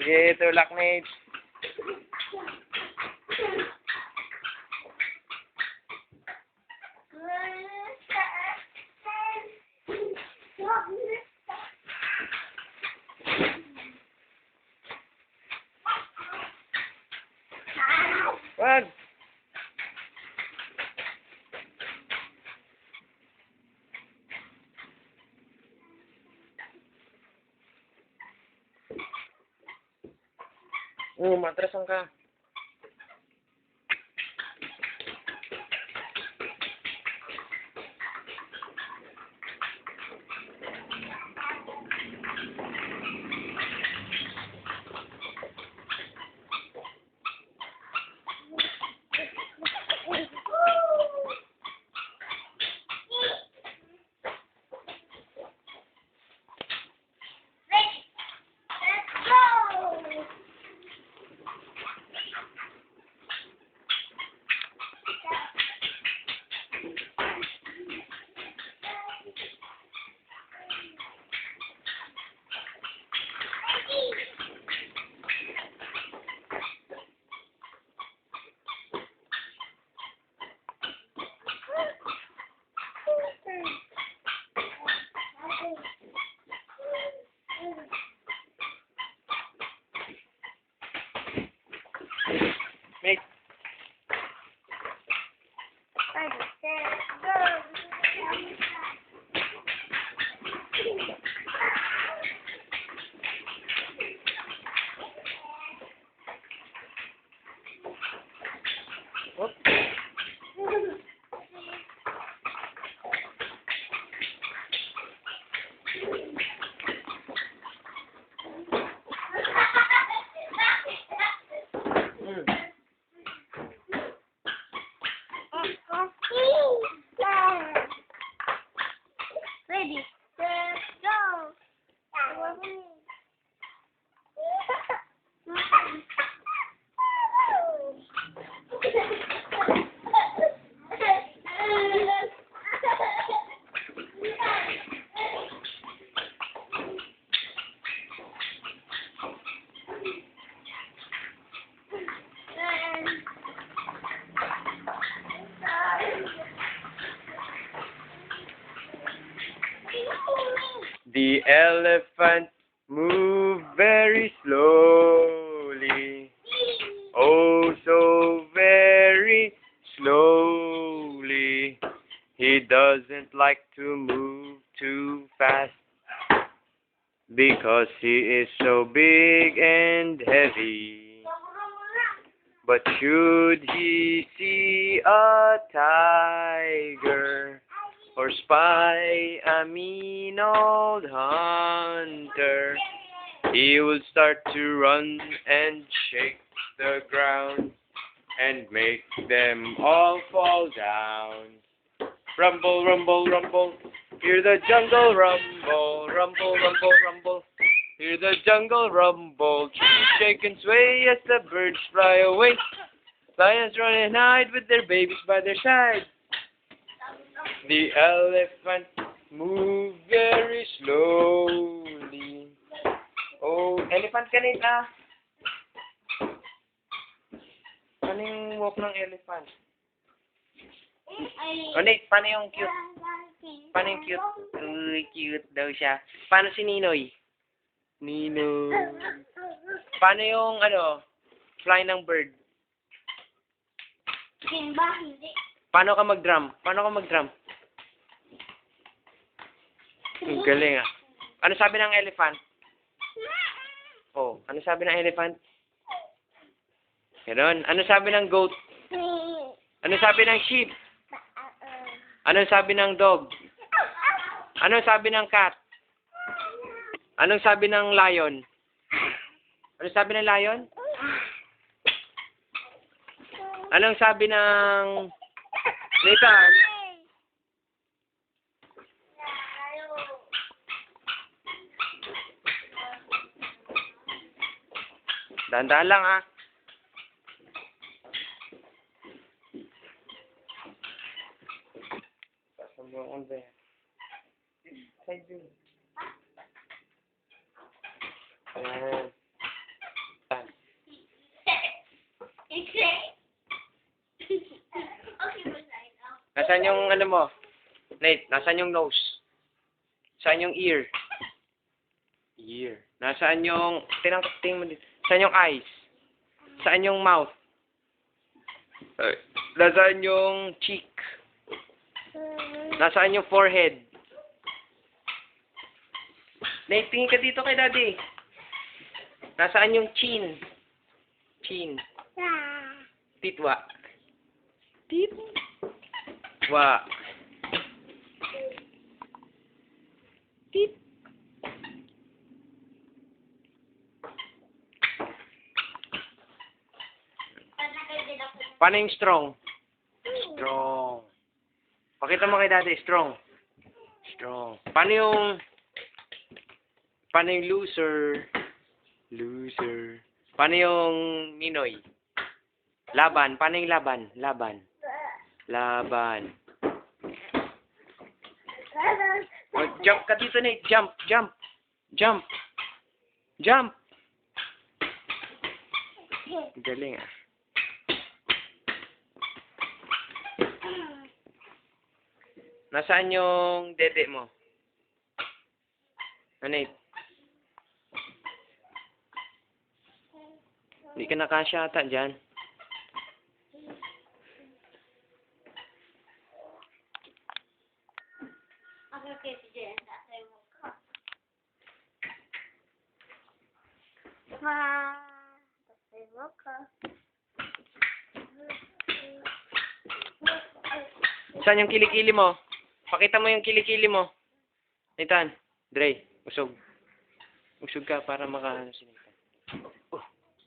Sige, tulak, Nate. Wag! Matrasan ka. Nate. Ready, set, go! The elephant moved very slowly. Oh, so very slowly. He doesn't like to move too fast because he is so big and heavy. But should he see a tiger or spy a mean old hunter, he will start to run and shake the ground and make them all fall down. Rumble, rumble, rumble, hear the jungle rumble, rumble, rumble, rumble, hear the jungle rumble, trees shake and sway as the birds fly away. Lions run and hide with their babies by their side. The elephant moved very slowly. Oh, elephant ka rin ah. Ano yung walk ng elephant? Oh, Nate, paano yung cute? Paano yung cute? Uy, cute daw siya. Paano si Ninoy? Ninoy. Paano yung, fly ng bird? Hindi. Paano ka mag-drum? Paano ka mag-drum? Ang galing ah. Ano sabi ng elephant? Oh, ano sabi ng elephant? Ganon. Ano sabi ng goat? Ano sabi ng sheep? Ano sabi ng dog? Ano sabi ng cat? Anong sabi ng lion? Ano sabi ng lion? Anong sabi ng Nathan? Dahan-dahan lang ah. Pasambong on there. Ayan. Nasaan yung ano mo? Nate, nasaan yung nose? Saan yung ear? Ear. Nasaan yung... Tingnan mo dito. Saan yung eyes? Saan yung mouth? Nasaan yung cheek? Nasaan yung forehead? Nate, tingin ka dito kay daddy. Nasaan yung chin? Chin. Titwa. Titwa. Tit. Paano yung strong? Strong. Pakita mo kay daddy, strong. Strong. Paano yung loser? Loser. Paano yung Minoy? Laban. Paano yung laban? Laban. Laban. Oh, jump ka dito, Nate. Jump. Jump. Jump. Jump. Galing ah. Nasaan yung dede mo? Nate? Hindi ka nakasya ata dyan. Saan yung kilikili mo? Pakita mo yung kilikili mo. Nathan, Dre, usog. Usog ka para makaano si Nathan.